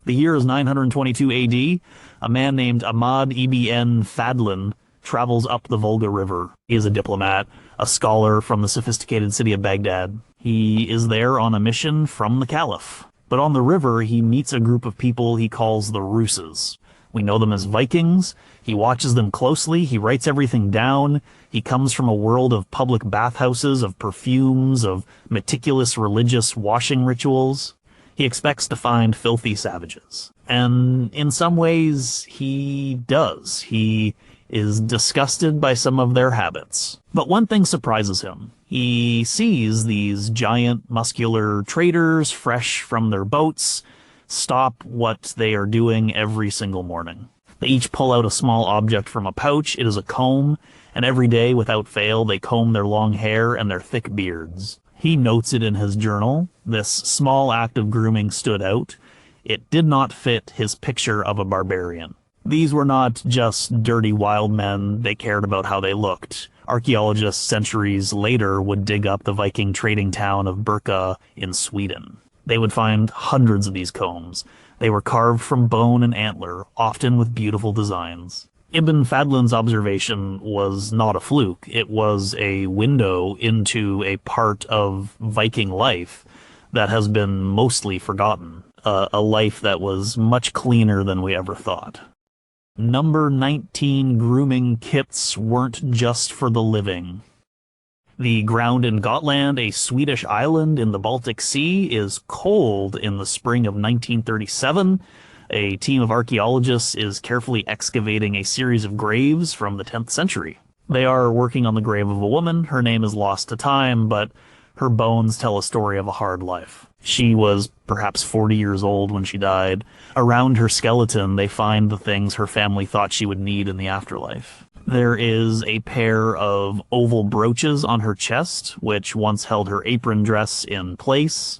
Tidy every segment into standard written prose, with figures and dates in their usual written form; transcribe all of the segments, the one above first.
The year is 922 AD. A man named Ahmad ibn Fadlan travels up the Volga River. He is a diplomat, a scholar from the sophisticated city of Baghdad. He is there on a mission from the Caliph. But on the river, he meets a group of people he calls the Russes. We know them as Vikings. He watches them closely. He writes everything down. He comes from a world of public bathhouses, of perfumes, of meticulous religious washing rituals. He expects to find filthy savages. And in some ways, he does. He is disgusted by some of their habits. But one thing surprises him. He sees these giant, muscular traders, fresh from their boats, stop what they are doing every single morning. They each pull out a small object from a pouch. It is a comb, and every day, without fail, they comb their long hair and their thick beards. He notes it in his journal. This small act of grooming stood out. It did not fit his picture of a barbarian. These were not just dirty wild men. They cared about how they looked. Archaeologists centuries later would dig up the Viking trading town of Birka in Sweden. They would find hundreds of these combs. They were carved from bone and antler, often with beautiful designs. Ibn Fadlan's observation was not a fluke. It was a window into a part of Viking life that has been mostly forgotten. A life that was much cleaner than we ever thought. Number 19 grooming kits weren't just for the living. The ground in Gotland, a Swedish island in the Baltic Sea, is cold in the spring of 1937. A team of archaeologists is carefully excavating a series of graves from the 10th century. They are working on the grave of a woman. Her name is lost to time, but her bones tell a story of a hard life. She was perhaps 40 years old when she died. Around her skeleton, they find the things her family thought she would need in the afterlife. There is a pair of oval brooches on her chest, which once held her apron dress in place.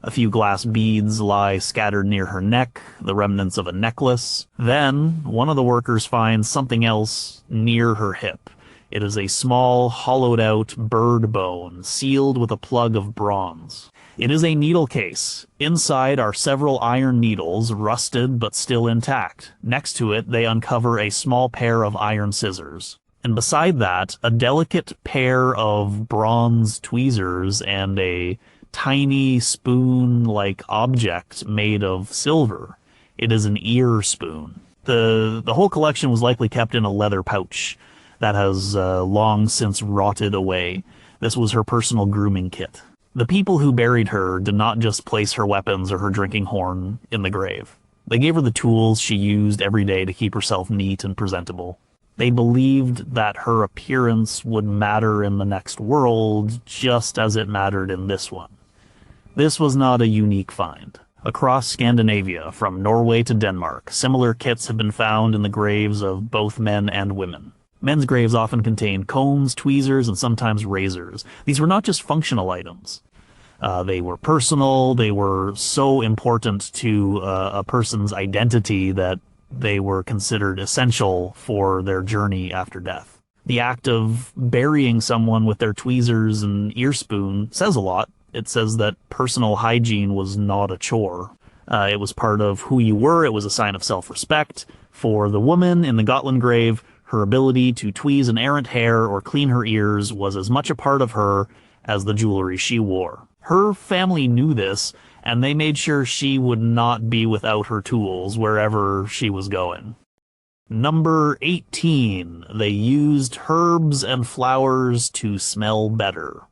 A few glass beads lie scattered near her neck, the remnants of a necklace. Then, one of the workers finds something else near her hip. It is a small, hollowed-out bird bone, sealed with a plug of bronze. It is a needle case. Inside are several iron needles, rusted but still intact. Next to it, they uncover a small pair of iron scissors. And beside that, a delicate pair of bronze tweezers and a tiny spoon-like object made of silver. It is an ear spoon. The whole collection was likely kept in a leather pouch that has long since rotted away. This was her personal grooming kit. The people who buried her did not just place her weapons or her drinking horn in the grave. They gave her the tools she used every day to keep herself neat and presentable. They believed that her appearance would matter in the next world just as it mattered in this one. This was not a unique find. Across Scandinavia, from Norway to Denmark, similar kits have been found in the graves of both men and women. Men's graves often contained combs, tweezers, and sometimes razors. These were not just functional items. They were personal. They were so important to a person's identity that they were considered essential for their journey after death. The act of burying someone with their tweezers and ear spoon says a lot. It says that personal hygiene was not a chore. It was part of who you were. It was a sign of self-respect. For the woman in the Gotland grave, her ability to tweeze an errant hair or clean her ears was as much a part of her as the jewelry she wore. Her family knew this, and they made sure she would not be without her tools wherever she was going. Number 18. They used herbs and flowers to smell better.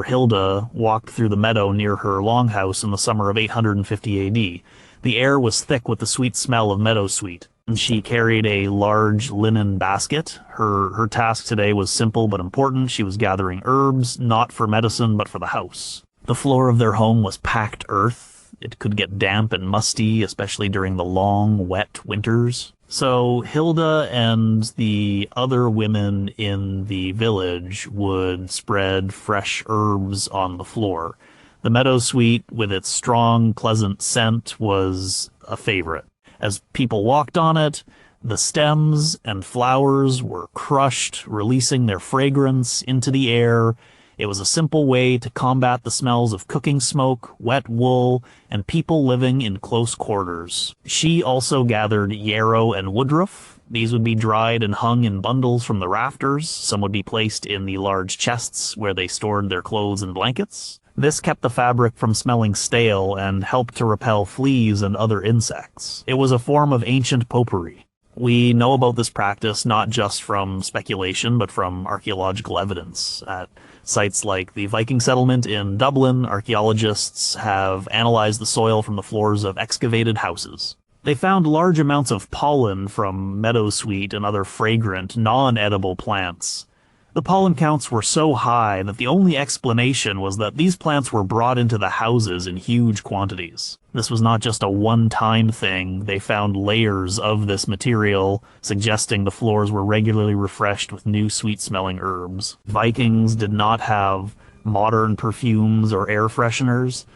Hilda walked through the meadow near her longhouse in the summer of 850 AD. The air was thick with the sweet smell of meadowsweet. She carried a large linen basket. Her task today was simple but important. She was gathering herbs, not for medicine, but for the house. The floor of their home was packed earth. It could get damp and musty, especially during the long, wet winters. So Hilda and the other women in the village would spread fresh herbs on the floor. The meadowsweet, with its strong, pleasant scent, was a favorite. As people walked on it, the stems and flowers were crushed, releasing their fragrance into the air. It was a simple way to combat the smells of cooking smoke, wet wool, and people living in close quarters. She also gathered yarrow and woodruff. These would be dried and hung in bundles from the rafters. Some would be placed in the large chests where they stored their clothes and blankets. This kept the fabric from smelling stale and helped to repel fleas and other insects. It was a form of ancient potpourri. We know about this practice not just from speculation, but from archaeological evidence. At sites like the Viking settlement in Dublin, archaeologists have analyzed the soil from the floors of excavated houses. They found large amounts of pollen from meadowsweet and other fragrant, non-edible plants. The pollen counts were so high that the only explanation was that these plants were brought into the houses in huge quantities. This was not just a one-time thing. They found layers of this material, suggesting the floors were regularly refreshed with new sweet-smelling herbs. Vikings did not have modern perfumes or air fresheners,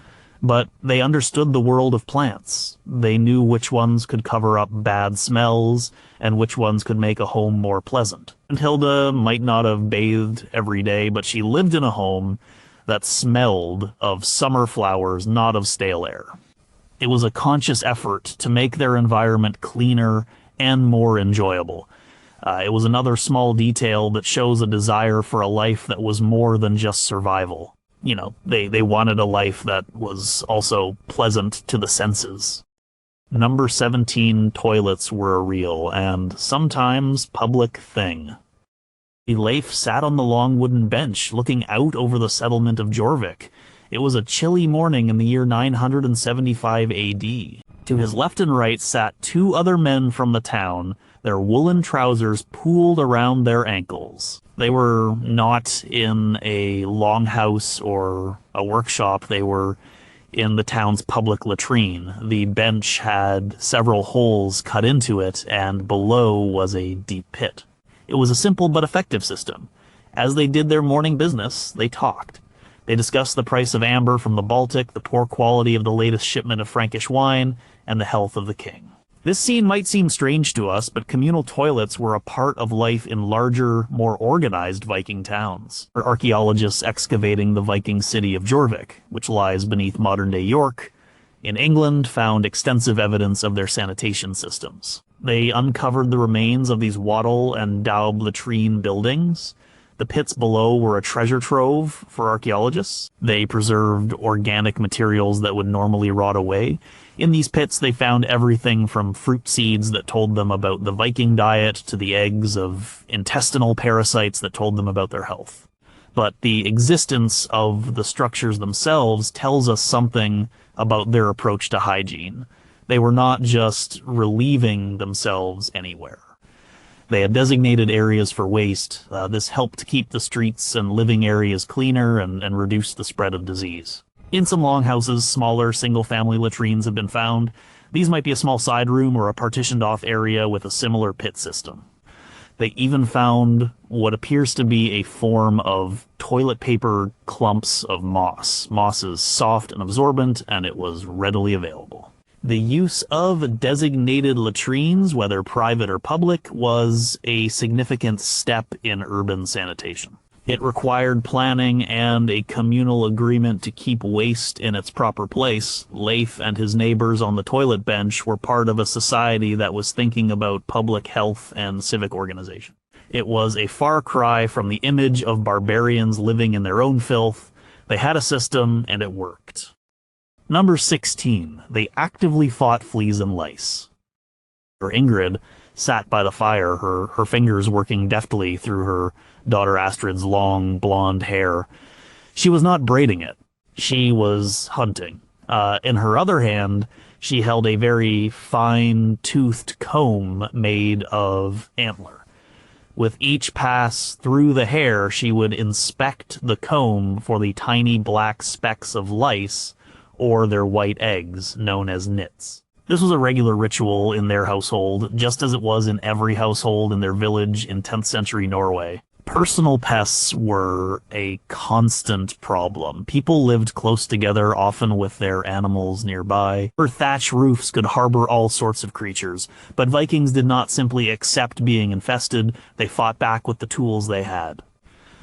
but they understood the world of plants. They knew which ones could cover up bad smells and which ones could make a home more pleasant. And Hilda might not have bathed every day, but she lived in a home that smelled of summer flowers, not of stale air. It was a conscious effort to make their environment cleaner and more enjoyable. It was another small detail that shows a desire for a life that was more than just survival. You know, they wanted a life that was also pleasant to the senses. Number 17, toilets were a real and sometimes public thing. Leif sat on the long wooden bench looking out over the settlement of Jorvik. It was a chilly morning in the year 975 AD. To his left and right sat two other men from the town, their woolen trousers pooled around their ankles. They were not in a longhouse or a workshop. They were in the town's public latrine. The bench had several holes cut into it, and below was a deep pit. It was a simple but effective system. As they did their morning business, they talked. They discussed the price of amber from the Baltic, the poor quality of the latest shipment of Frankish wine, and the health of the king. This scene might seem strange to us, but communal toilets were a part of life in larger, more organized Viking towns. Archaeologists excavating the Viking city of Jorvik, which lies beneath modern-day York, in England, found extensive evidence of their sanitation systems. They uncovered the remains of these wattle and daub latrine buildings. The pits below were a treasure trove for archaeologists. They preserved organic materials that would normally rot away. In these pits, they found everything from fruit seeds that told them about the Viking diet to the eggs of intestinal parasites that told them about their health. But the existence of the structures themselves tells us something about their approach to hygiene. They were not just relieving themselves anywhere. They had designated areas for waste. This helped keep the streets and living areas cleaner and reduce the spread of disease. In some longhouses, smaller single-family latrines have been found. These might be a small side room or a partitioned-off area with a similar pit system. They even found what appears to be a form of toilet paper clumps of moss. Moss is soft and absorbent, and it was readily available. The use of designated latrines, whether private or public, was a significant step in urban sanitation. It required planning and a communal agreement to keep waste in its proper place. Leif and his neighbors on the toilet bench were part of a society that was thinking about public health and civic organization. It was a far cry from the image of barbarians living in their own filth. They had a system, and it worked. Number 16. They actively fought fleas and lice. Ingrid sat by the fire, her fingers working deftly through her daughter Astrid's long, blonde hair. She was not braiding it. She was hunting. In her other hand, she held a very fine-toothed comb made of antler. With each pass through the hair, she would inspect the comb for the tiny black specks of lice or their white eggs, known as nits. This was a regular ritual in their household, just as it was in every household in their village in 10th century Norway. Personal pests were a constant problem. People lived close together, often with their animals nearby. Their thatch roofs could harbor all sorts of creatures, but Vikings did not simply accept being infested, they fought back with the tools they had.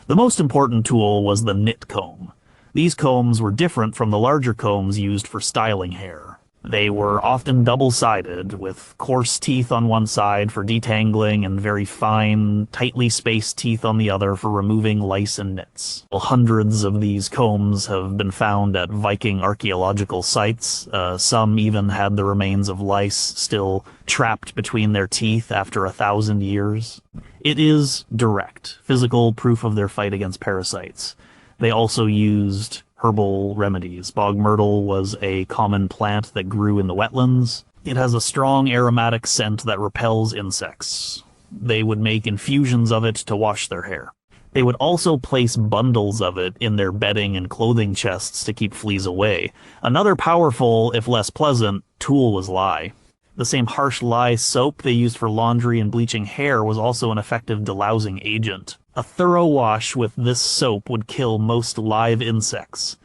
The most important tool was the knit comb. These combs were different from the larger combs used for styling hair. They were often double-sided, with coarse teeth on one side for detangling and very fine, tightly spaced teeth on the other for removing lice and nits. Well, hundreds of these combs have been found at Viking archaeological sites. Some even had the remains of lice still trapped between their teeth after 1,000 years. It is direct, physical proof of their fight against parasites. They also used herbal remedies. Bog myrtle was a common plant that grew in the wetlands. It has a strong aromatic scent that repels insects. They would make infusions of it to wash their hair. They would also place bundles of it in their bedding and clothing chests to keep fleas away. Another powerful, if less pleasant, tool was lye. The same harsh lye soap they used for laundry and bleaching hair was also an effective delousing agent. A thorough wash with this soap would kill most live insects.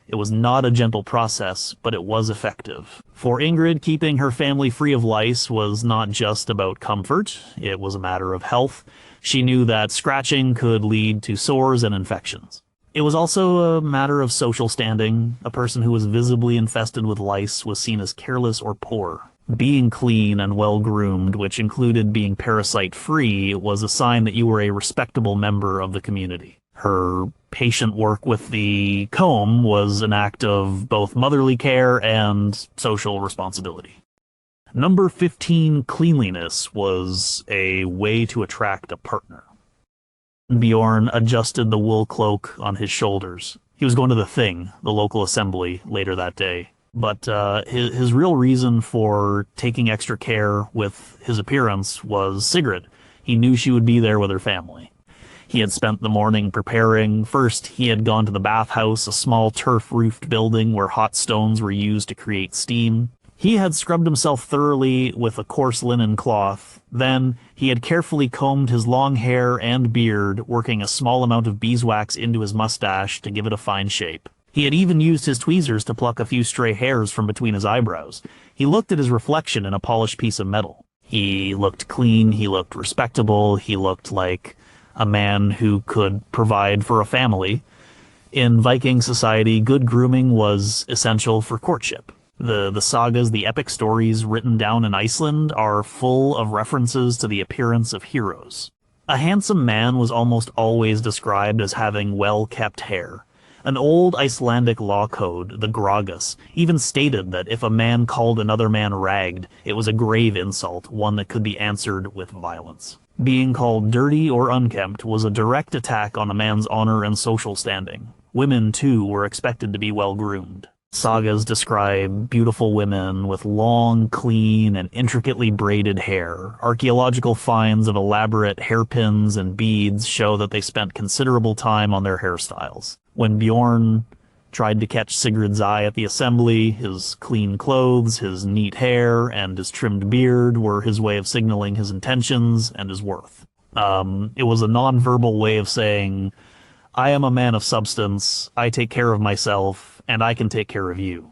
It was not a gentle process, but it was effective. For Ingrid, keeping her family free of lice was not just about comfort, it was a matter of health. She knew that scratching could lead to sores and infections. It was also a matter of social standing. A person who was visibly infested with lice was seen as careless or poor. Being clean and well-groomed, which included being parasite-free, was a sign that you were a respectable member of the community. Her patient work with the comb was an act of both motherly care and social responsibility. Number 15, cleanliness, was a way to attract a partner. Bjorn adjusted the wool cloak on his shoulders. He was going to the Thing, the local assembly, later that day. But his real reason for taking extra care with his appearance was Sigrid. He knew she would be there with her family. He had spent the morning preparing. First, he had gone to the bathhouse, a small turf-roofed building where hot stones were used to create steam. He had scrubbed himself thoroughly with a coarse linen cloth. Then, he had carefully combed his long hair and beard, working a small amount of beeswax into his mustache to give it a fine shape. He had even used his tweezers to pluck a few stray hairs from between his eyebrows. He looked at his reflection in a polished piece of metal. He looked clean, he looked respectable, he looked like a man who could provide for a family. In Viking society, good grooming was essential for courtship. The sagas, the epic stories written down in Iceland, are full of references to the appearance of heroes. A handsome man was almost always described as having well-kept hair. An old Icelandic law code, the Gragas, even stated that if a man called another man ragged, it was a grave insult, one that could be answered with violence. Being called dirty or unkempt was a direct attack on a man's honor and social standing. Women, too, were expected to be well-groomed. Sagas describe beautiful women with long, clean, and intricately braided hair. Archaeological finds of elaborate hairpins and beads show that they spent considerable time on their hairstyles. When Bjorn tried to catch Sigrid's eye at the assembly, his clean clothes, his neat hair, and his trimmed beard were his way of signaling his intentions and his worth. It was a non-verbal way of saying, I am a man of substance, I take care of myself, and I can take care of you.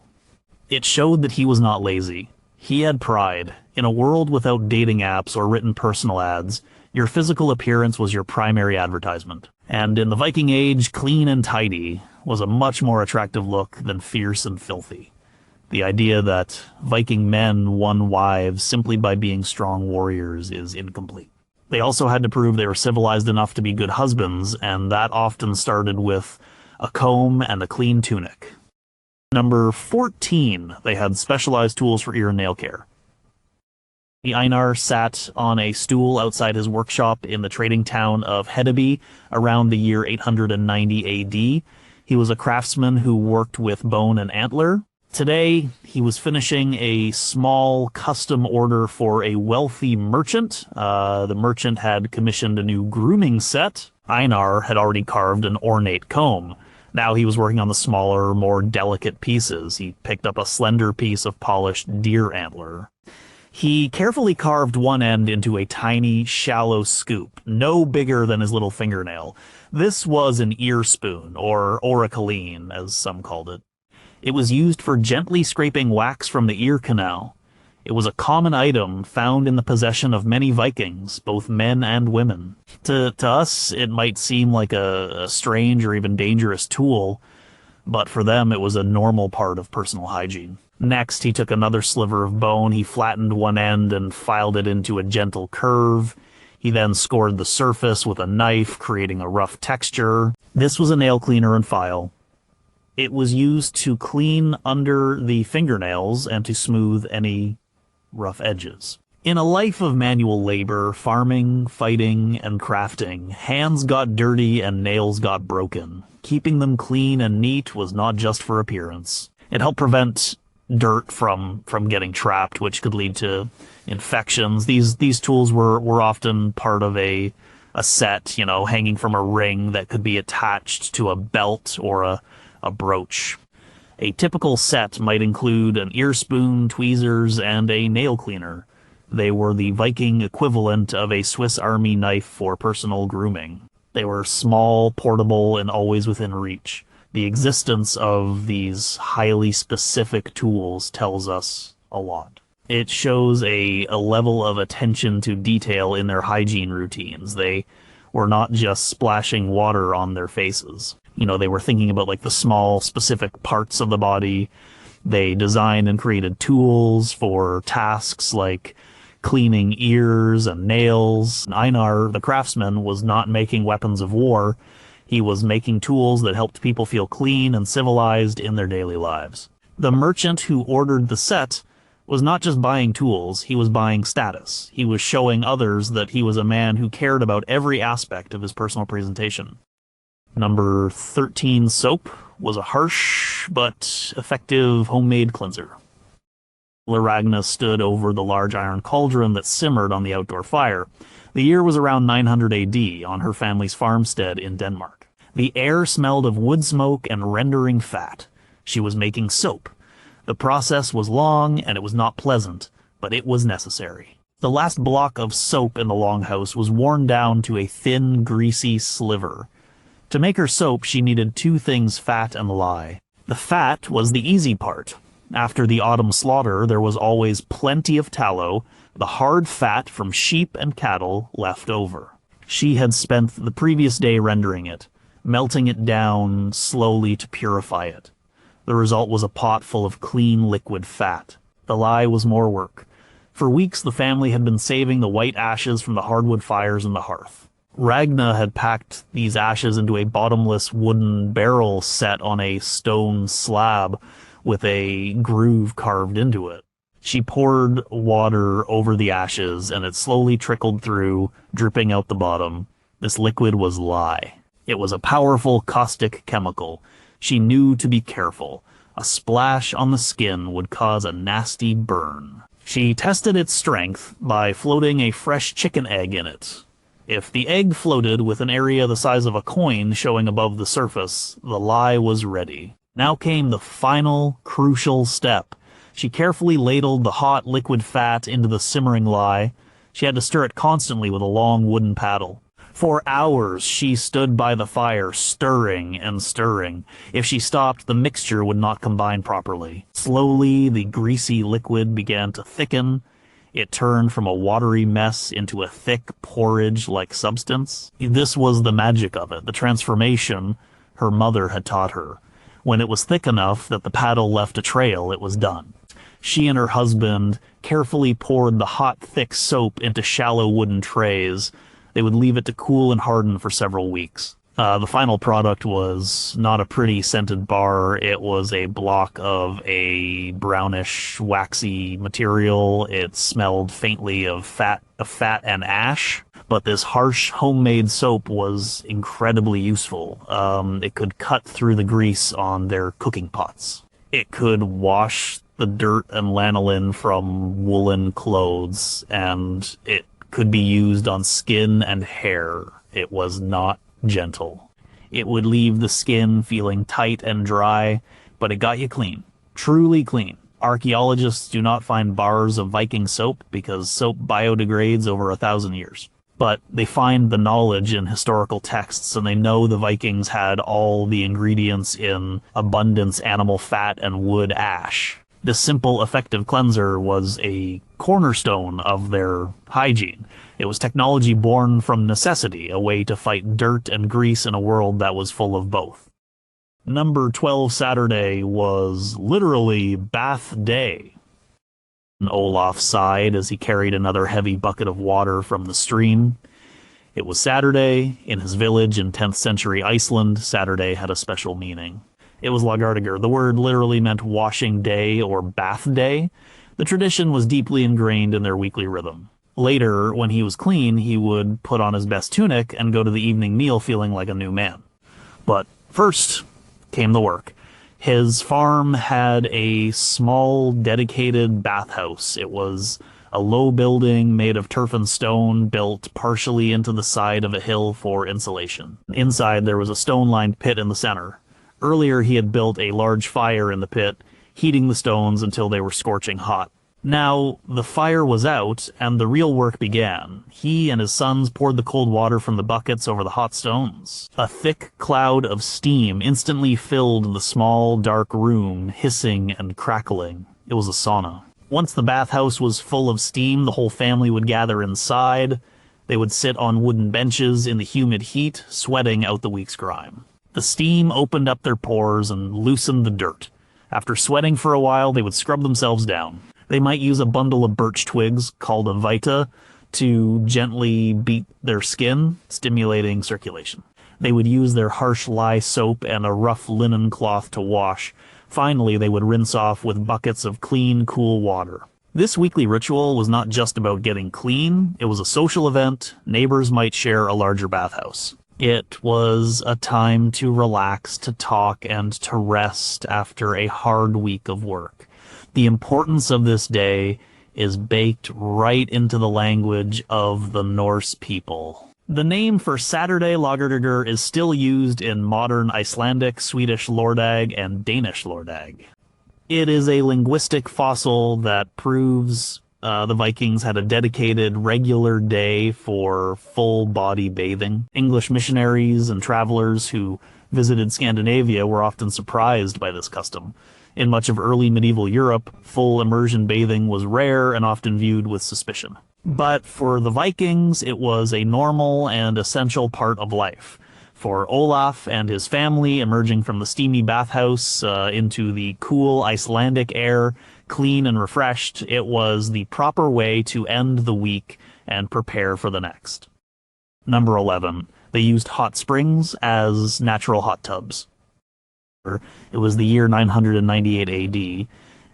It showed that he was not lazy. He had pride. In a world without dating apps or written personal ads, your physical appearance was your primary advertisement. And in the Viking Age, clean and tidy was a much more attractive look than fierce and filthy. The idea that Viking men won wives simply by being strong warriors is incomplete. They also had to prove they were civilized enough to be good husbands, and that often started with a comb and a clean tunic. Number 14, they had specialized tools for ear and nail care. The Einar sat on a stool outside his workshop in the trading town of Hedeby around the year 890 AD. He was a craftsman who worked with bone and antler. Today, he was finishing a small custom order for a wealthy merchant. The merchant had commissioned a new grooming set. Einar had already carved an ornate comb. Now he was working on the smaller, more delicate pieces. He picked up a slender piece of polished deer antler. He carefully carved one end into a tiny, shallow scoop, no bigger than his little fingernail. This was an ear spoon, or auriculine, as some called it. It was used for gently scraping wax from the ear canal. It was a common item found in the possession of many Vikings, both men and women. To us, it might seem like a strange or even dangerous tool, but for them it was a normal part of personal hygiene. Next, he took another sliver of bone, he flattened one end and filed it into a gentle curve. He then scored the surface with a knife, creating a rough texture. This was a nail cleaner and file. It was used to clean under the fingernails and to smooth any rough edges. In a life of manual labor, farming, fighting, and crafting, hands got dirty and nails got broken. Keeping them clean and neat was not just for appearance. It helped prevent dirt from getting trapped, which could lead to infections. These tools were often part of a set, you know, hanging from a ring that could be attached to a belt or a brooch. A typical set might include an ear spoon, tweezers, and a nail cleaner. They were the Viking equivalent of a Swiss Army knife for personal grooming. They were small, portable, and always within reach. The existence of these highly specific tools tells us a lot. It shows a level of attention to detail in their hygiene routines. They were not just splashing water on their faces. You know, they were thinking about like the small specific parts of the body. They designed and created tools for tasks like cleaning ears and nails. Einar, the craftsman, was not making weapons of war. He was making tools that helped people feel clean and civilized in their daily lives. The merchant who ordered the set was not just buying tools, he was buying status. He was showing others that he was a man who cared about every aspect of his personal presentation. Number 13 soap was a harsh but effective homemade cleanser. Ragna stood over the large iron cauldron that simmered on the outdoor fire. The year was around 900 AD on her family's farmstead in Denmark. The air smelled of wood smoke and rendering fat. She was making soap. The process was long and it was not pleasant, but it was necessary. The last block of soap in the longhouse was worn down to a thin, greasy sliver. To make her soap, she needed two things, fat and lye. The fat was the easy part. After the autumn slaughter, there was always plenty of tallow, the hard fat from sheep and cattle left over. She had spent the previous day rendering it, melting it down slowly to purify it. The result was a pot full of clean liquid fat. The lye was more work. For weeks, the family had been saving the white ashes from the hardwood fires in the hearth. Ragna had packed these ashes into a bottomless wooden barrel set on a stone slab with a groove carved into it. She poured water over the ashes, and it slowly trickled through, dripping out the bottom. This liquid was lye. It was a powerful caustic chemical. She knew to be careful. A splash on the skin would cause a nasty burn. She tested its strength by floating a fresh chicken egg in it. If the egg floated with an area the size of a coin showing above the surface, the lye was ready. Now came the final, crucial step. She carefully ladled the hot liquid fat into the simmering lye. She had to stir it constantly with a long wooden paddle. For hours, she stood by the fire, stirring and stirring. If she stopped, the mixture would not combine properly. Slowly, the greasy liquid began to thicken. It turned from a watery mess into a thick, porridge-like substance. This was the magic of it, the transformation her mother had taught her. When it was thick enough that the paddle left a trail, it was done. She and her husband carefully poured the hot, thick soap into shallow wooden trays. They would leave it to cool and harden for several weeks. The final product was not a pretty scented bar. It was a block of a brownish, waxy material. It smelled faintly of fat and ash. But this harsh homemade soap was incredibly useful. It could cut through the grease on their cooking pots. It could wash the dirt and lanolin from woolen clothes, and it could be used on skin and hair. It was not gentle. It would leave the skin feeling tight and dry, but it got you clean. Truly clean. Archaeologists do not find bars of Viking soap because soap biodegrades over 1,000 years. But they find the knowledge in historical texts, and they know the Vikings had all the ingredients in abundance, animal fat and wood ash. This simple, effective cleanser was a cornerstone of their hygiene. It was technology born from necessity, a way to fight dirt and grease in a world that was full of both. Number 12 Saturday was literally bath day. Olaf sighed as he carried another heavy bucket of water from the stream. It was Saturday. In his village in 10th century Iceland, Saturday had a special meaning. It was Lagardiger. The word literally meant washing day or bath day. The tradition was deeply ingrained in their weekly rhythm. Later, when he was clean, he would put on his best tunic and go to the evening meal feeling like a new man. But first came the work. His farm had a small, dedicated bathhouse. It was a low building made of turf and stone, built partially into the side of a hill for insulation. Inside, there was a stone-lined pit in the center. Earlier, he had built a large fire in the pit, heating the stones until they were scorching hot. Now, the fire was out, and the real work began. He and his sons poured the cold water from the buckets over the hot stones. A thick cloud of steam instantly filled the small, dark room, hissing and crackling. It was a sauna. Once the bathhouse was full of steam, the whole family would gather inside. They would sit on wooden benches in the humid heat, sweating out the week's grime. The steam opened up their pores and loosened the dirt. After sweating for a while, they would scrub themselves down. They might use a bundle of birch twigs called a vita to gently beat their skin, stimulating circulation. They would use their harsh lye soap and a rough linen cloth to wash. Finally, they would rinse off with buckets of clean, cool water. This weekly ritual was not just about getting clean. It was a social event. Neighbors might share a larger bathhouse. It was a time to relax, to talk, and to rest after a hard week of work. The importance of this day is baked right into the language of the Norse people. The name for Saturday Lagerdagur is still used in modern Icelandic, Swedish Lordag, and Danish Lordag. It is a linguistic fossil that proves the Vikings had a dedicated regular day for full-body bathing. English missionaries and travelers who visited Scandinavia were often surprised by this custom. In much of early medieval Europe, full immersion bathing was rare and often viewed with suspicion. But for the Vikings, it was a normal and essential part of life. For Olaf and his family, emerging from the steamy bathhouse into the cool Icelandic air, clean and refreshed, it was the proper way to end the week and prepare for the next. Number 11. They used hot springs as natural hot tubs. It was the year 998 AD,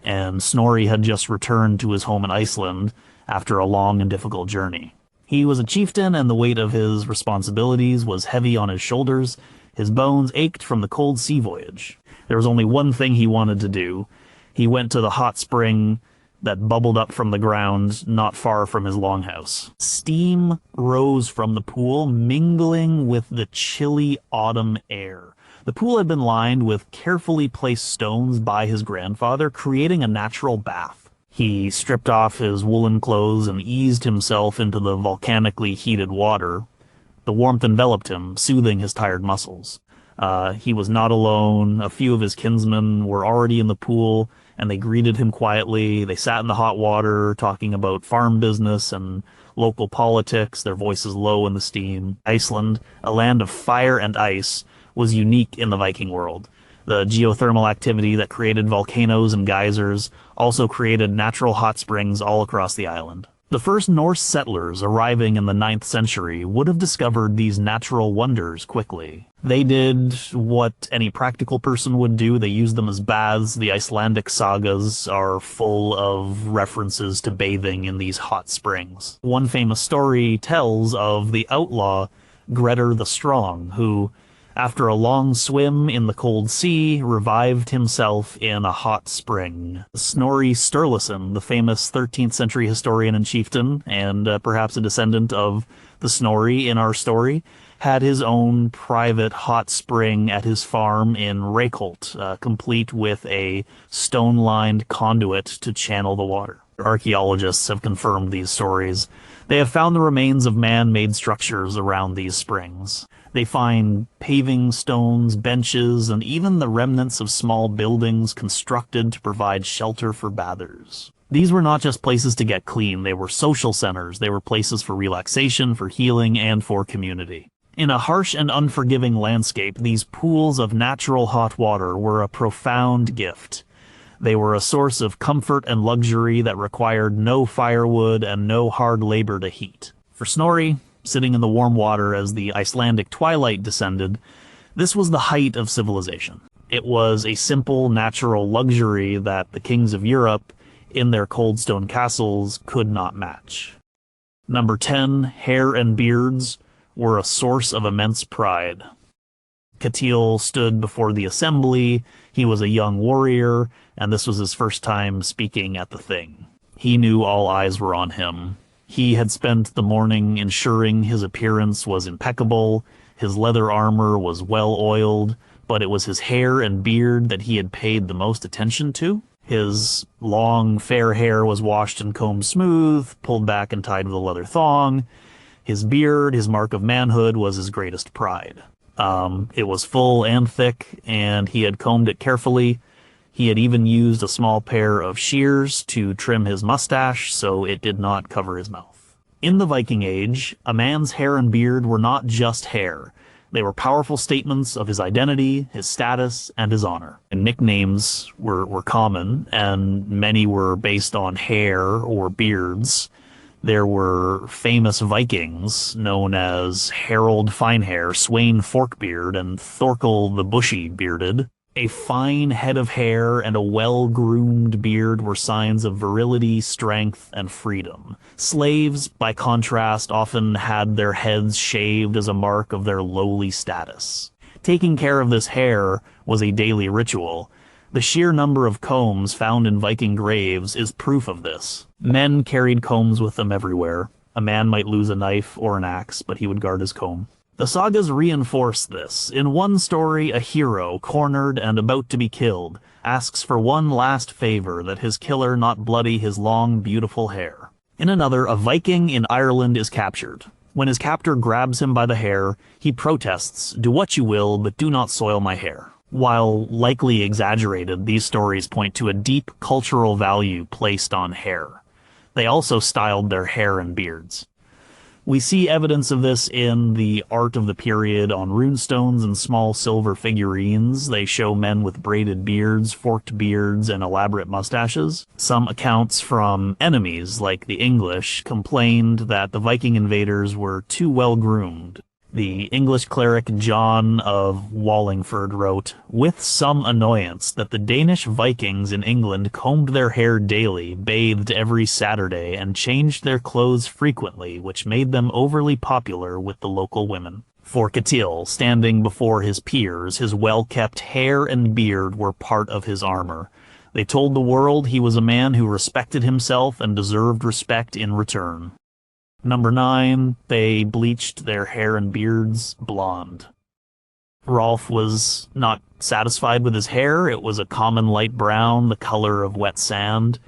and Snorri had just returned to his home in Iceland after a long and difficult journey. He was a chieftain, and the weight of his responsibilities was heavy on his shoulders. His bones ached from the cold sea voyage. There was only one thing he wanted to do. He went to the hot spring that bubbled up from the ground not far from his longhouse. Steam rose from the pool, mingling with the chilly autumn air. The pool had been lined with carefully placed stones by his grandfather, creating a natural bath. He stripped off his woolen clothes and eased himself into the volcanically heated water. The warmth enveloped him, soothing his tired muscles. He was not alone. A few of his kinsmen were already in the pool, and they greeted him quietly. They sat in the hot water, talking about farm business and local politics, their voices low in the steam. Iceland, a land of fire and ice, was unique in the Viking world. The geothermal activity that created volcanoes and geysers also created natural hot springs all across the island. The first Norse settlers arriving in the 9th century would have discovered these natural wonders quickly. They did what any practical person would do. They used them as baths. The Icelandic sagas are full of references to bathing in these hot springs. One famous story tells of the outlaw Grettir the Strong, who, after a long swim in the cold sea, revived himself in a hot spring. Snorri Sturluson, the famous 13th century historian and chieftain, and perhaps a descendant of the Snorri in our story, had his own private hot spring at his farm in Reykholt, complete with a stone-lined conduit to channel the water. Archaeologists have confirmed these stories. They have found the remains of man-made structures around these springs. They find paving stones, benches, and even the remnants of small buildings constructed to provide shelter for bathers. These were not just places to get clean, they were social centers. They were places for relaxation, for healing, and for community. In a harsh and unforgiving landscape, these pools of natural hot water were a profound gift. They were a source of comfort and luxury that required no firewood and no hard labor to heat. For Snorri, sitting in the warm water as the Icelandic twilight descended, this was the height of civilization. It was a simple, natural luxury that the kings of Europe, in their cold stone castles, could not match. Number 10, hair and beards were a source of immense pride. Catil stood before the assembly. He was a young warrior, and this was his first time speaking at the thing. He knew all eyes were on him. He had spent the morning ensuring his appearance was impeccable, his leather armor was well oiled, but it was his hair and beard that he had paid the most attention to. His long, fair hair was washed and combed smooth, pulled back and tied with a leather thong. His beard, his mark of manhood, was his greatest pride. It was full and thick, and he had combed it carefully. He had even used a small pair of shears to trim his mustache so it did not cover his mouth. In the Viking Age, a man's hair and beard were not just hair. They were powerful statements of his identity, his status, and his honor. And nicknames were common, and many were based on hair or beards. There were famous Vikings known as Harold Finehair, Sweyn Forkbeard, and Thorkel the Bushy-Bearded. A fine head of hair and a well-groomed beard were signs of virility, strength, and freedom. Slaves, by contrast, often had their heads shaved as a mark of their lowly status. Taking care of this hair was a daily ritual. The sheer number of combs found in Viking graves is proof of this. Men carried combs with them everywhere. A man might lose a knife or an axe, but he would guard his comb. The sagas reinforce this. In one story, a hero, cornered and about to be killed, asks for one last favor, that his killer not bloody his long, beautiful hair. In another, a Viking in Ireland is captured. When his captor grabs him by the hair, he protests, "Do what you will, but do not soil my hair." While likely exaggerated, these stories point to a deep cultural value placed on hair. They also styled their hair and beards. We see evidence of this in the art of the period on runestones and small silver figurines. They show men with braided beards, forked beards, and elaborate mustaches. Some accounts from enemies, like the English, complained that the Viking invaders were too well groomed. The English cleric John of Wallingford wrote, "With some annoyance that the Danish Vikings in England combed their hair daily, bathed every Saturday, and changed their clothes frequently, which made them overly popular with the local women." For Catil, standing before his peers, his well-kept hair and beard were part of his armor. They told the world he was a man who respected himself and deserved respect in return. Number 9, they bleached their hair and beards blonde. Rolf was not satisfied with his hair. It was a common light brown, the color of wet sand,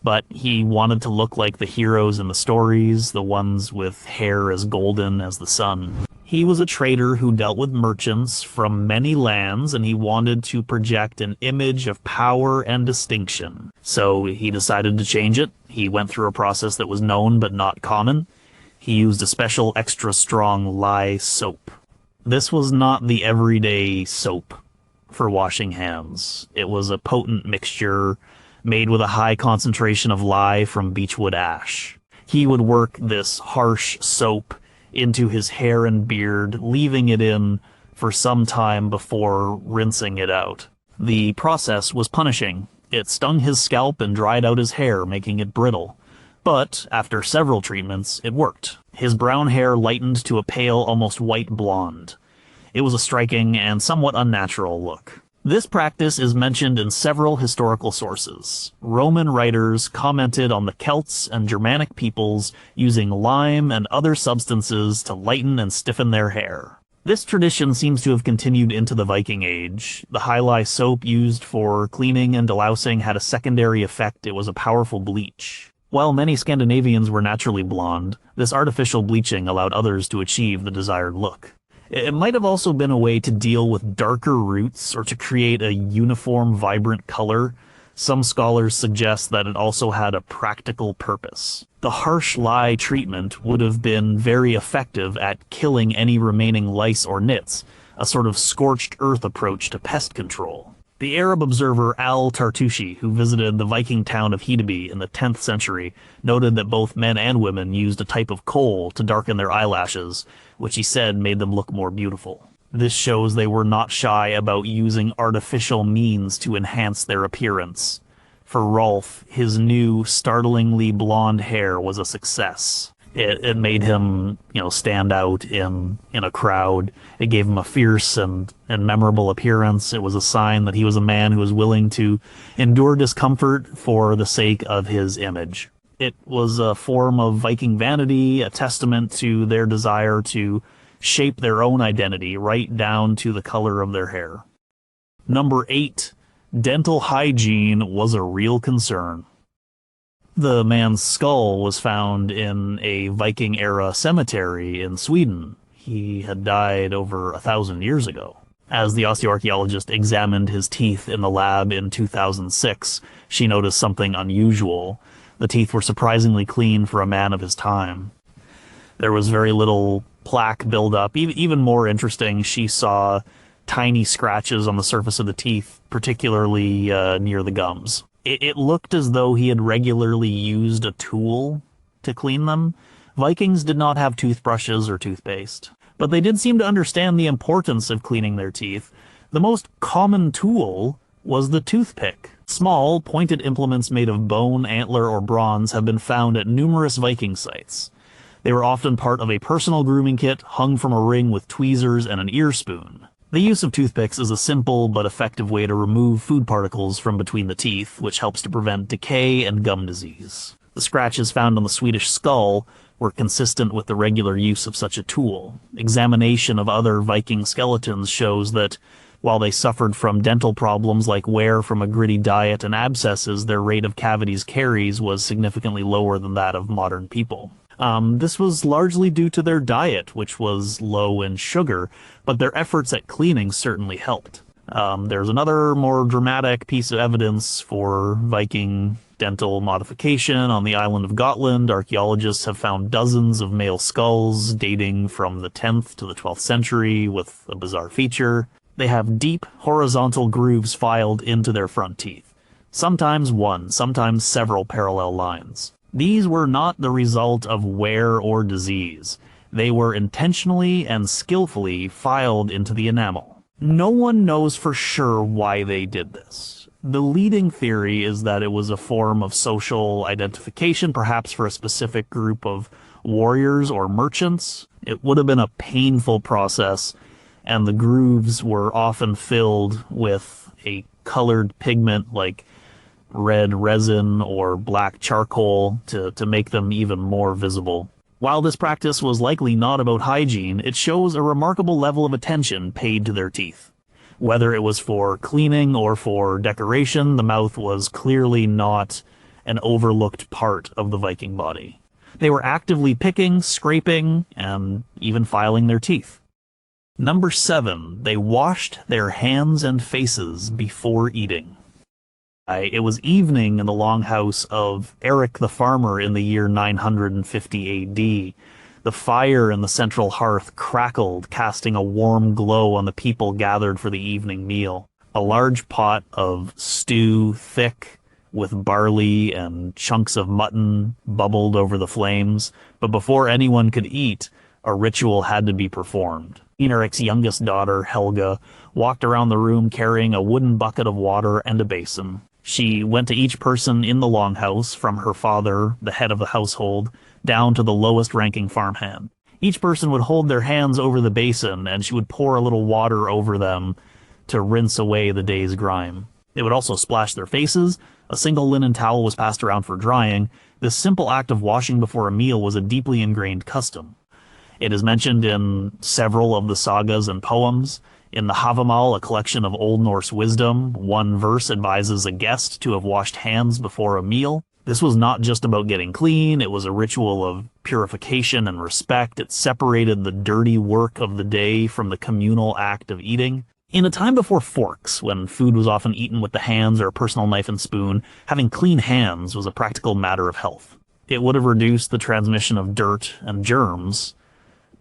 but he wanted to look like the heroes in the stories, the ones with hair as golden as the sun. He was a trader who dealt with merchants from many lands, and he wanted to project an image of power and distinction. So he decided to change it. He went through a process that was known but not common. He used a special extra strong lye soap. This was not the everyday soap for washing hands. It was a potent mixture made with a high concentration of lye from beechwood ash. He would work this harsh soap into his hair and beard, leaving it in for some time before rinsing it out. The process was punishing. It stung his scalp and dried out his hair, making it brittle. But, after several treatments, it worked. His brown hair lightened to a pale, almost white blonde. It was a striking and somewhat unnatural look. This practice is mentioned in several historical sources. Roman writers commented on the Celts and Germanic peoples using lime and other substances to lighten and stiffen their hair. This tradition seems to have continued into the Viking Age. The high lye soap used for cleaning and delousing had a secondary effect. It was a powerful bleach. While many Scandinavians were naturally blonde, this artificial bleaching allowed others to achieve the desired look. It might have also been a way to deal with darker roots or to create a uniform, vibrant color. Some scholars suggest that it also had a practical purpose. The harsh lye treatment would have been very effective at killing any remaining lice or nits, a sort of scorched earth approach to pest control. The Arab observer al-Tartushi, who visited the Viking town of Hedeby in the 10th century, noted that both men and women used a type of coal to darken their eyelashes, which he said made them look more beautiful. This shows they were not shy about using artificial means to enhance their appearance. For Rolf, his new, startlingly blonde hair was a success. It made him, stand out in a crowd. It gave him a fierce and memorable appearance. It was a sign that he was a man who was willing to endure discomfort for the sake of his image. It was a form of Viking vanity, a testament to their desire to shape their own identity right down to the color of their hair. Number 8. Dental hygiene was a real concern. The man's skull was found in a Viking-era cemetery in Sweden. He had died over 1,000 years ago. As the osteoarchaeologist examined his teeth in the lab in 2006, she noticed something unusual. The teeth were surprisingly clean for a man of his time. There was very little plaque buildup. Even more interesting, she saw tiny scratches on the surface of the teeth, particularly near the gums. It looked as though he had regularly used a tool to clean them. Vikings did not have toothbrushes or toothpaste, but they did seem to understand the importance of cleaning their teeth. The most common tool was the toothpick. Small, pointed implements made of bone, antler, or bronze have been found at numerous Viking sites. They were often part of a personal grooming kit, hung from a ring with tweezers and an ear spoon. The use of toothpicks is a simple but effective way to remove food particles from between the teeth, which helps to prevent decay and gum disease. The scratches found on the Swedish skull were consistent with the regular use of such a tool. Examination of other Viking skeletons shows that while they suffered from dental problems like wear from a gritty diet and abscesses, their rate of cavities caries was significantly lower than that of modern people. This was largely due to their diet, which was low in sugar, but their efforts at cleaning certainly helped. There's another more dramatic piece of evidence for Viking dental modification. On the island of Gotland, archaeologists have found dozens of male skulls dating from the 10th to the 12th century with a bizarre feature. They have deep horizontal grooves filed into their front teeth. Sometimes one, sometimes several parallel lines. These were not the result of wear or disease. They were intentionally and skillfully filed into the enamel. No one knows for sure why they did this. The leading theory is that it was a form of social identification, perhaps for a specific group of warriors or merchants. It would have been a painful process, and the grooves were often filled with a colored pigment like red resin or black charcoal to make them even more visible. While this practice was likely not about hygiene, it shows a remarkable level of attention paid to their teeth. Whether it was for cleaning or for decoration, the mouth was clearly not an overlooked part of the Viking body. They were actively picking, scraping, and even filing their teeth. Number 7, they washed their hands and faces before eating. It was evening in the longhouse of Eric the farmer in the year 950 AD. The fire in the central hearth crackled, casting a warm glow on the people gathered for the evening meal. A large pot of stew, thick with barley and chunks of mutton, bubbled over the flames, but before anyone could eat, a ritual had to be performed. Eric's youngest daughter, Helga, walked around the room carrying a wooden bucket of water and a basin. She went to each person in the longhouse, from her father, the head of the household, down to the lowest-ranking farmhand. Each person would hold their hands over the basin, and she would pour a little water over them to rinse away the day's grime. They would also splash their faces. A single linen towel was passed around for drying. This simple act of washing before a meal was a deeply ingrained custom. It is mentioned in several of the sagas and poems. In the Havamal, a collection of Old Norse wisdom, one verse advises a guest to have washed hands before a meal. This was not just about getting clean, it was a ritual of purification and respect. It separated the dirty work of the day from the communal act of eating. In a time before forks, when food was often eaten with the hands or a personal knife and spoon, having clean hands was a practical matter of health. It would have reduced the transmission of dirt and germs,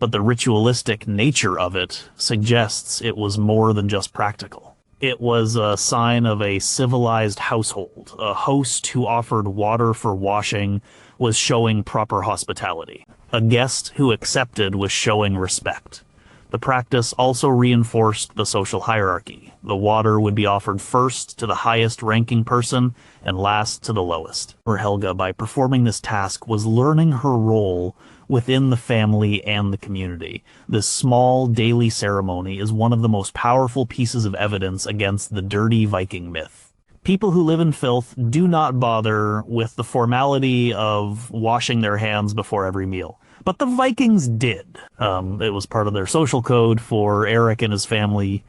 but the ritualistic nature of it suggests it was more than just practical. It was a sign of a civilized household. A host who offered water for washing was showing proper hospitality. A guest who accepted was showing respect. The practice also reinforced the social hierarchy. The water would be offered first to the highest ranking person and last to the lowest. For Helga, by performing this task, was learning her role within the family and the community. This small daily ceremony is one of the most powerful pieces of evidence against the dirty Viking myth. People who live in filth do not bother with the formality of washing their hands before every meal. But the Vikings did. It was part of their social code for Eric and his family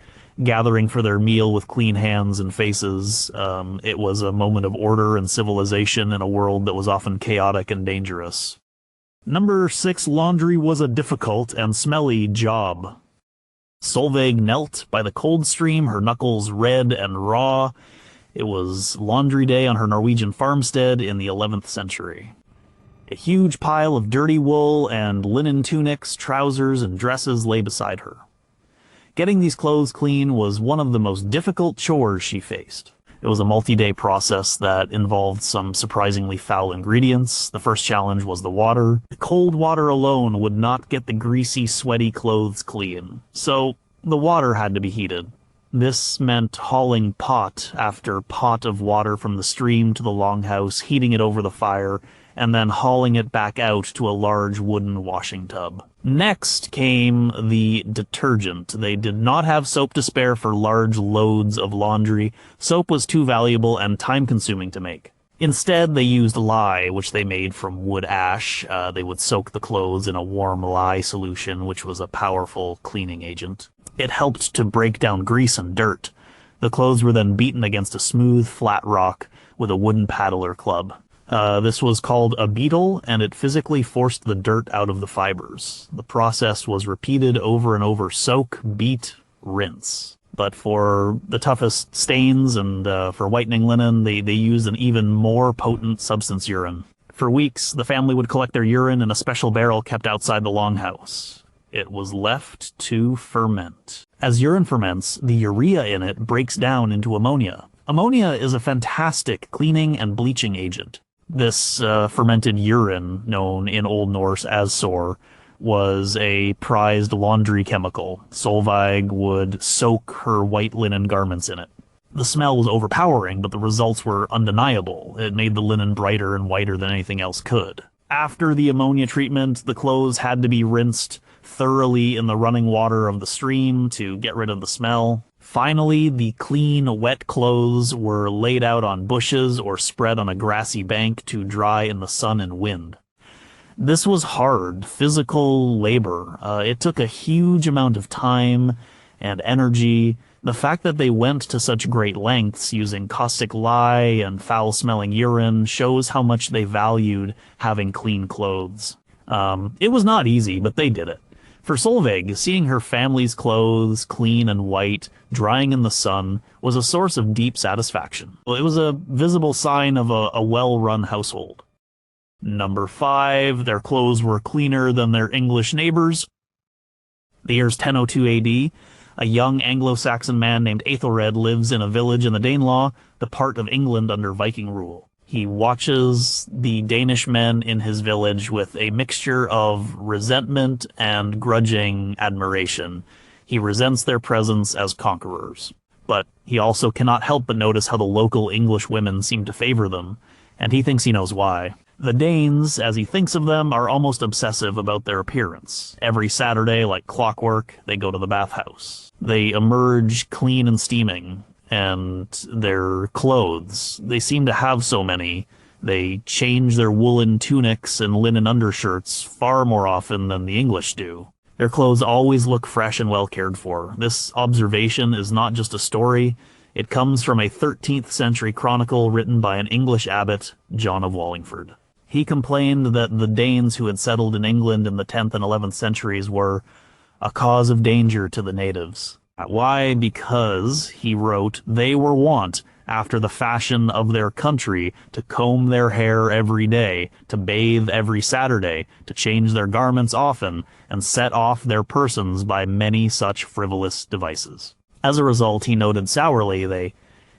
gathering for their meal with clean hands and faces. It was a moment of order and civilization in a world that was often chaotic and dangerous. Number 6, laundry was a difficult and smelly job. Solveig knelt by the cold stream, her knuckles red and raw. It was laundry day on her Norwegian farmstead in the 11th century. A huge pile of dirty wool and linen tunics, trousers, and dresses lay beside her. Getting these clothes clean was one of the most difficult chores she faced. It was a multi-day process that involved some surprisingly foul ingredients. The first challenge was the water. The cold water alone would not get the greasy, sweaty clothes clean, so the water had to be heated. This meant hauling pot after pot of water from the stream to the longhouse, heating it over the fire, and then hauling it back out to a large wooden washing tub. Next came the detergent. They did not have soap to spare for large loads of laundry. Soap was too valuable and time-consuming to make. Instead, they used lye, which they made from wood ash. They would soak the clothes in a warm lye solution, which was a powerful cleaning agent. It helped to break down grease and dirt. The clothes were then beaten against a smooth, flat rock with a wooden paddle or club. This was called a beetle, and it physically forced the dirt out of the fibers. The process was repeated over and over: soak, beat, rinse. But for the toughest stains and for whitening linen, they used an even more potent substance, urine. For weeks, the family would collect their urine in a special barrel kept outside the longhouse. It was left to ferment. As urine ferments, the urea in it breaks down into ammonia. Ammonia is a fantastic cleaning and bleaching agent. This fermented urine, known in Old Norse as sor, was a prized laundry chemical. Solveig would soak her white linen garments in it. The smell was overpowering, but the results were undeniable. It made the linen brighter and whiter than anything else could. After the ammonia treatment, the clothes had to be rinsed thoroughly in the running water of the stream to get rid of the smell. Finally, the clean, wet clothes were laid out on bushes or spread on a grassy bank to dry in the sun and wind. This was hard, physical labor. It took a huge amount of time and energy. The fact that they went to such great lengths using caustic lye and foul-smelling urine shows how much they valued having clean clothes. It was not easy, but they did it. For Solveig, seeing her family's clothes, clean and white, drying in the sun, was a source of deep satisfaction. It was a visible sign of a well-run household. Number 5, their clothes were cleaner than their English neighbors. The year's 1002 AD. A young Anglo-Saxon man named Aethelred lives in a village in the Danelaw, the part of England under Viking rule. He watches the Danish men in his village with a mixture of resentment and grudging admiration. He resents their presence as conquerors. But he also cannot help but notice how the local English women seem to favor them, and he thinks he knows why. The Danes, as he thinks of them, are almost obsessive about their appearance. Every Saturday, like clockwork, they go to the bathhouse. They emerge clean and steaming. And their clothes, they seem to have so many. They change their woolen tunics and linen undershirts far more often than the English do. Their clothes always look fresh and well cared for. This observation is not just a story, It comes from a 13th century chronicle written by an English abbot, John of Wallingford. He complained that the Danes who had settled in England in the 10th and 11th centuries were a cause of danger to the natives. Why? Because, he wrote, they were wont, after the fashion of their country, to comb their hair every day, to bathe every Saturday, to change their garments often, and set off their persons by many such frivolous devices. As a result, he noted sourly, they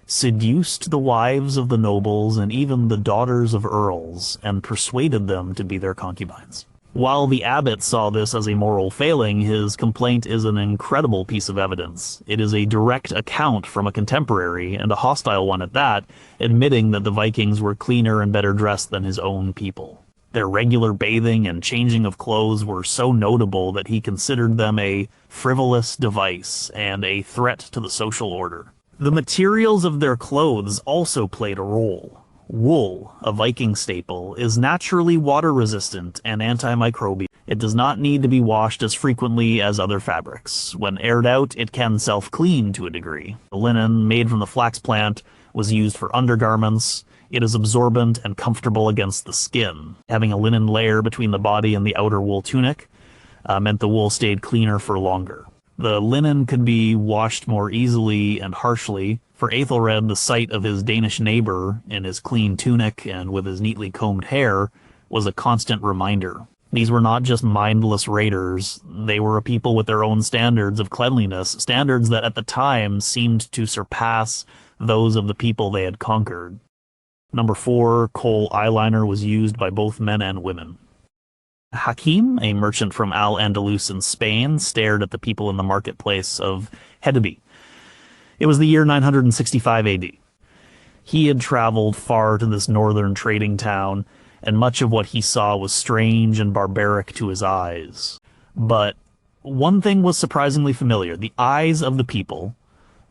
seduced the wives of the nobles and even the daughters of earls, and persuaded them to be their concubines. While the abbot saw this as a moral failing, his complaint is an incredible piece of evidence. It is a direct account from a contemporary, and a hostile one at that, admitting that the Vikings were cleaner and better dressed than his own people. Their regular bathing and changing of clothes were so notable that he considered them a frivolous device and a threat to the social order. The materials of their clothes also played a role. Wool, a Viking staple, is naturally water-resistant and antimicrobial. It does not need to be washed as frequently as other fabrics. When aired out, it can self-clean to a degree. The linen, made from the flax plant, was used for undergarments. It is absorbent and comfortable against the skin. Having a linen layer between the body and the outer wool tunic meant the wool stayed cleaner for longer. The linen could be washed more easily and harshly. For Aethelred, the sight of his Danish neighbor in his clean tunic and with his neatly combed hair was a constant reminder. These were not just mindless raiders, they were a people with their own standards of cleanliness, standards that at the time seemed to surpass those of the people they had conquered. Number 4, kohl eyeliner was used by both men and women. Hakim, a merchant from Al-Andalus in Spain, stared at the people in the marketplace of Hedeby. It was the year 965 AD. He had traveled far to this northern trading town, and much of what he saw was strange and barbaric to his eyes. But one thing was surprisingly familiar. The eyes of the people,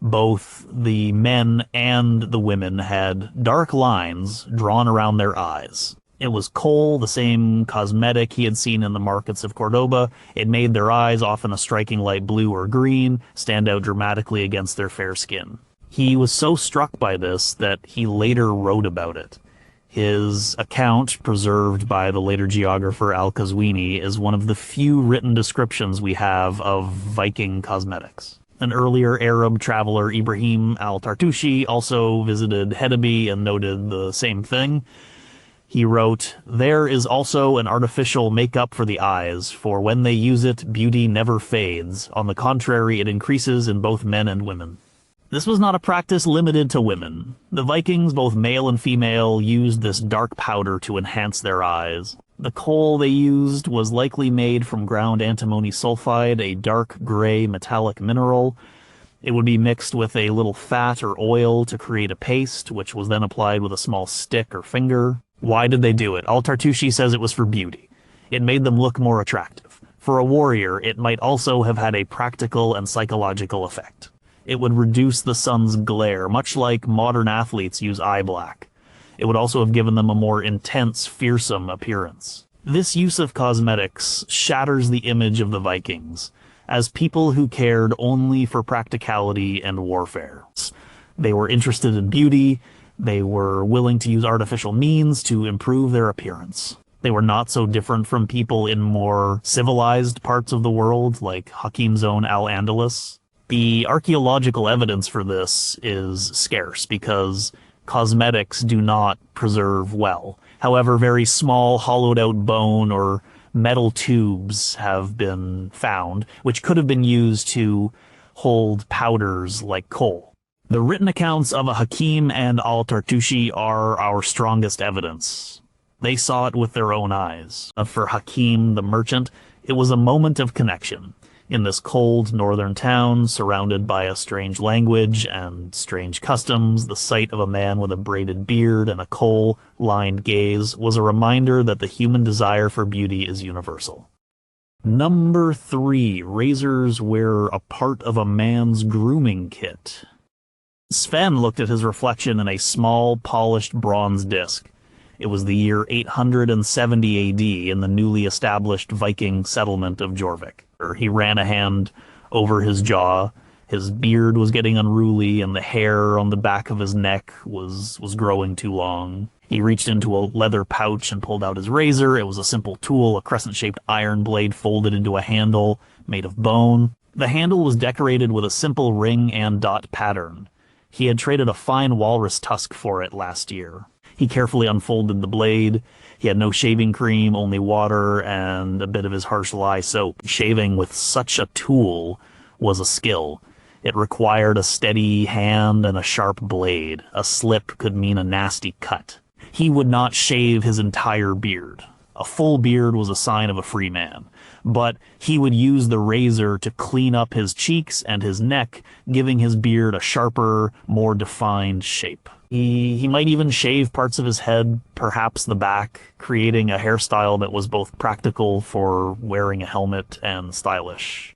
both the men and the women, had dark lines drawn around their eyes. It was kohl, the same cosmetic he had seen in the markets of Cordoba. It made their eyes, often a striking light blue or green, stand out dramatically against their fair skin. He was so struck by this that he later wrote about it. His account, preserved by the later geographer Al-Qazwini, is one of the few written descriptions we have of Viking cosmetics. An earlier Arab traveler, Ibrahim al-Tartushi, also visited Hedeby and noted the same thing. He wrote, "There is also an artificial makeup for the eyes, for when they use it, beauty never fades. On the contrary, it increases in both men and women." This was not a practice limited to women. The Vikings, both male and female, used this dark powder to enhance their eyes. The kohl they used was likely made from ground antimony sulfide, a dark gray metallic mineral. It would be mixed with a little fat or oil to create a paste, which was then applied with a small stick or finger. Why did they do it? Al-Tartushi says it was for beauty. It made them look more attractive. For a warrior, it might also have had a practical and psychological effect. It would reduce the sun's glare, much like modern athletes use eye black. It would also have given them a more intense, fearsome appearance. This use of cosmetics shatters the image of the Vikings as people who cared only for practicality and warfare. They were interested in beauty. They were willing to use artificial means to improve their appearance. They were not so different from people in more civilized parts of the world, like Hakim's own Al-Andalus. The archaeological evidence for this is scarce because cosmetics do not preserve well. However, very small hollowed-out bone or metal tubes have been found, which could have been used to hold powders like kohl. The written accounts of Hakim and Al-Tartushi are our strongest evidence. They saw it with their own eyes. For Hakim, the merchant, it was a moment of connection. In this cold northern town, surrounded by a strange language and strange customs, the sight of a man with a braided beard and a kohl-lined gaze was a reminder that the human desire for beauty is universal. Number 3, razors were a part of a man's grooming kit. Sven looked at his reflection in a small, polished bronze disc. It was the year 870 AD in the newly established Viking settlement of Jorvik. He ran a hand over his jaw, His beard was getting unruly, and the hair on the back of his neck was growing too long. He reached into a leather pouch and pulled out his razor. It was a simple tool, a crescent-shaped iron blade folded into a handle made of bone. The handle was decorated with a simple ring and dot pattern. He had traded a fine walrus tusk for it last year. He carefully unfolded the blade. He had no shaving cream, only water and a bit of his harsh lye soap. Shaving with such a tool was a skill. It required a steady hand and a sharp blade. A slip could mean a nasty cut. He would not shave his entire beard. A full beard was a sign of a free man. But he would use the razor to clean up his cheeks and his neck, giving his beard a sharper, more defined shape. He might even shave parts of his head, perhaps the back, creating a hairstyle that was both practical for wearing a helmet and stylish.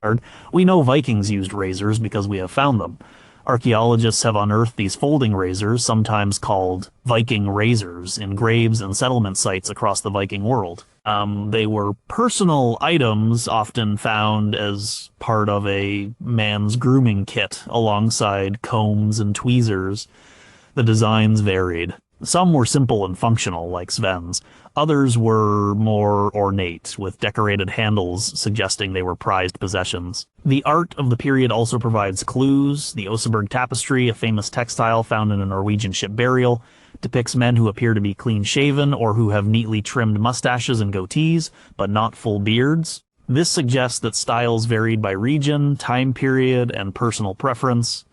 We know Vikings used razors because we have found them. Archaeologists have unearthed these folding razors, sometimes called Viking razors, in graves and settlement sites across the Viking world. They were personal items often found as part of a man's grooming kit alongside combs and tweezers. The designs varied. Some were simple and functional, like Sven's. Others were more ornate, with decorated handles suggesting they were prized possessions. The art of the period also provides clues. The Oseberg tapestry, a famous textile found in a Norwegian ship burial, depicts men who appear to be clean-shaven or who have neatly trimmed mustaches and goatees, but not full beards. This suggests that styles varied by region, time period, and personal preference.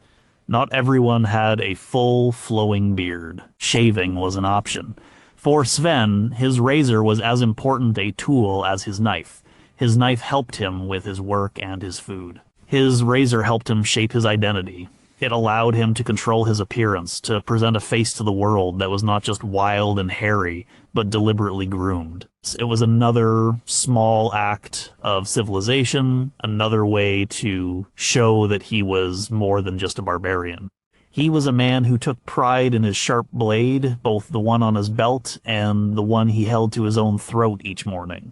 Not everyone had a full, flowing beard. Shaving was an option. For Sven, his razor was as important a tool as his knife. His knife helped him with his work and his food. His razor helped him shape his identity. It allowed him to control his appearance, to present a face to the world that was not just wild and hairy, but deliberately groomed. It was another small act of civilization, another way to show that he was more than just a barbarian. He was a man who took pride in his sharp blade, both the one on his belt and the one he held to his own throat each morning.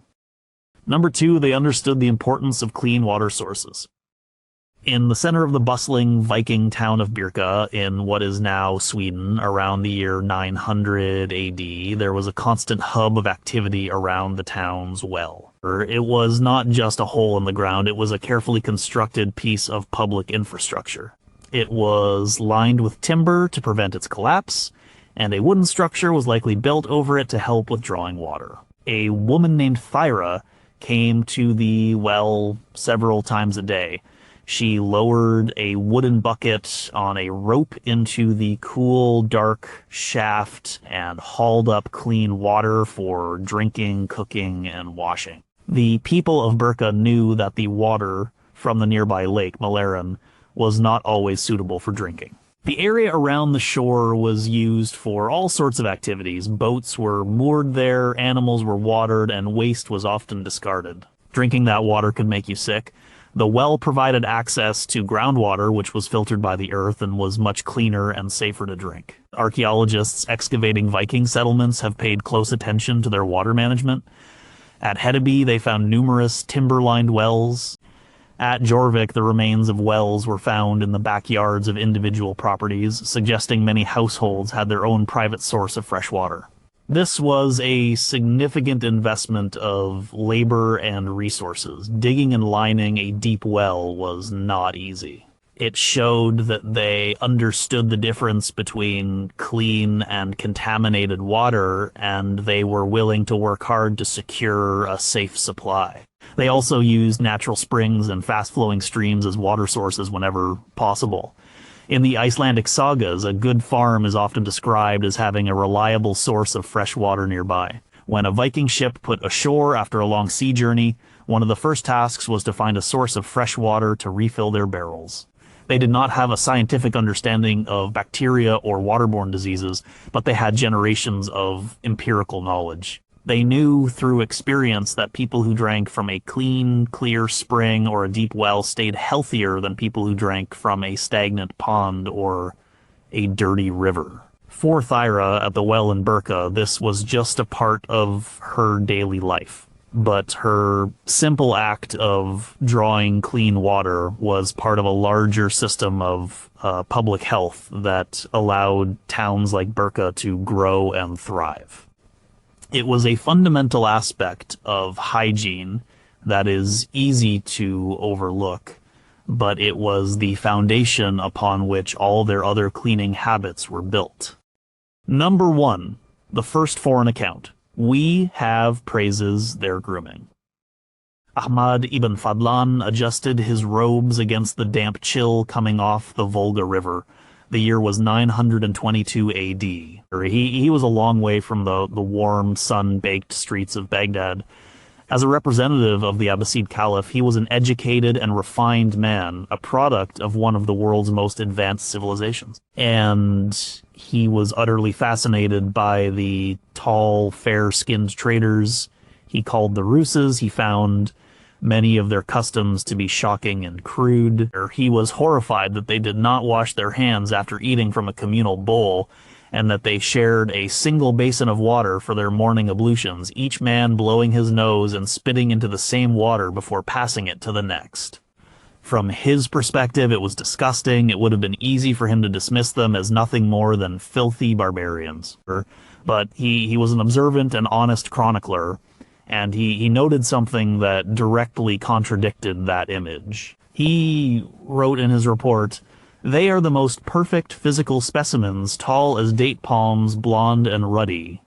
Number 2, they understood the importance of clean water sources. In the center of the bustling Viking town of Birka, in what is now Sweden, around the year 900 AD, there was a constant hub of activity around the town's well. It was not just a hole in the ground, it was a carefully constructed piece of public infrastructure. It was lined with timber to prevent its collapse, and a wooden structure was likely built over it to help with drawing water. A woman named Thyra came to the well several times a day. She lowered a wooden bucket on a rope into the cool, dark shaft and hauled up clean water for drinking, cooking, and washing. The people of Birka knew that the water from the nearby lake, Malaren, was not always suitable for drinking. The area around the shore was used for all sorts of activities. Boats were moored there, animals were watered, and waste was often discarded. Drinking that water could make you sick. The well provided access to groundwater, which was filtered by the earth and was much cleaner and safer to drink. Archaeologists excavating Viking settlements have paid close attention to their water management. At Hedeby, they found numerous timber-lined wells. At Jorvik, the remains of wells were found in the backyards of individual properties, suggesting many households had their own private source of fresh water. This was a significant investment of labor and resources. Digging and lining a deep well was not easy. It showed that they understood the difference between clean and contaminated water, and they were willing to work hard to secure a safe supply. They also used natural springs and fast-flowing streams as water sources whenever possible. In the Icelandic sagas, a good farm is often described as having a reliable source of fresh water nearby. When a Viking ship put ashore after a long sea journey, one of the first tasks was to find a source of fresh water to refill their barrels. They did not have a scientific understanding of bacteria or waterborne diseases, but they had generations of empirical knowledge. They knew through experience that people who drank from a clean, clear spring or a deep well stayed healthier than people who drank from a stagnant pond or a dirty river. For Thyra at the well in Birka, this was just a part of her daily life. but her simple act of drawing clean water was part of a larger system of public health that allowed towns like Burka to grow and thrive. It was a fundamental aspect of hygiene that is easy to overlook, but it was the foundation upon which all their other cleaning habits were built. Number 1, the first foreign account. We have praises their grooming. Ahmad ibn Fadlan adjusted his robes against the damp chill coming off the Volga River. The year was 922 AD. He was a long way from the warm, sun-baked streets of Baghdad. As a representative of the Abbasid Caliph, he was an educated and refined man, a product of one of the world's most advanced civilizations. And he was utterly fascinated by the tall, fair-skinned traders he called the Ruses. He found many of their customs to be shocking and crude. He was horrified that they did not wash their hands after eating from a communal bowl, and that they shared a single basin of water for their morning ablutions, each man blowing his nose and spitting into the same water before passing it to the next. From his perspective, it was disgusting. It would have been easy for him to dismiss them as nothing more than filthy barbarians. But he was an observant and honest chronicler, and he noted something that directly contradicted that image. He wrote in his report, "They are the most perfect physical specimens, tall as date palms, blonde and ruddy."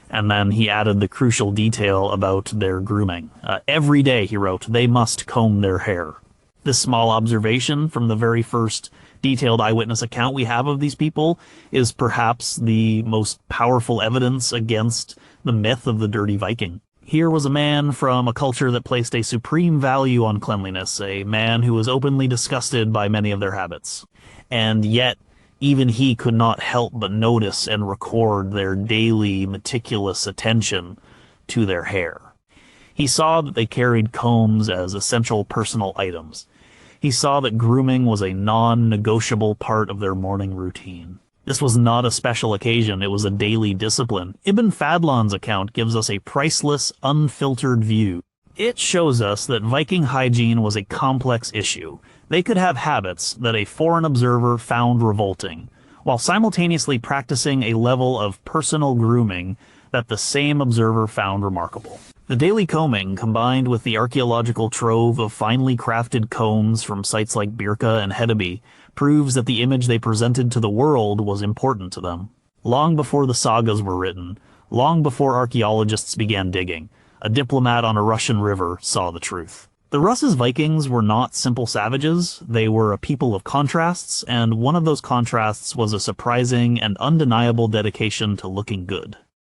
And then he added the crucial detail about their grooming. Every day, he wrote, they must comb their hair. This small observation from the very first detailed eyewitness account we have of these people is perhaps the most powerful evidence against the myth of the dirty Viking. Here was a man from a culture that placed a supreme value on cleanliness, a man who was openly disgusted by many of their habits. And yet, even he could not help but notice and record their daily meticulous attention to their hair. He saw that they carried combs as essential personal items. He saw that grooming was a non-negotiable part of their morning routine. This was not a special occasion, it was a daily discipline. Ibn Fadlan's account gives us a priceless, unfiltered view. It shows us that Viking hygiene was a complex issue. They could have habits that a foreign observer found revolting, while simultaneously practicing a level of personal grooming that the same observer found remarkable. The daily combing, combined with the archaeological trove of finely crafted combs from sites like Birka and Hedeby, proves that the image they presented to the world was important to them. Long before the sagas were written, long before archaeologists began digging, a diplomat on a Russian river saw the truth. The Russ's Vikings were not simple savages, they were a people of contrasts, and one of those contrasts was a surprising and undeniable dedication to looking good.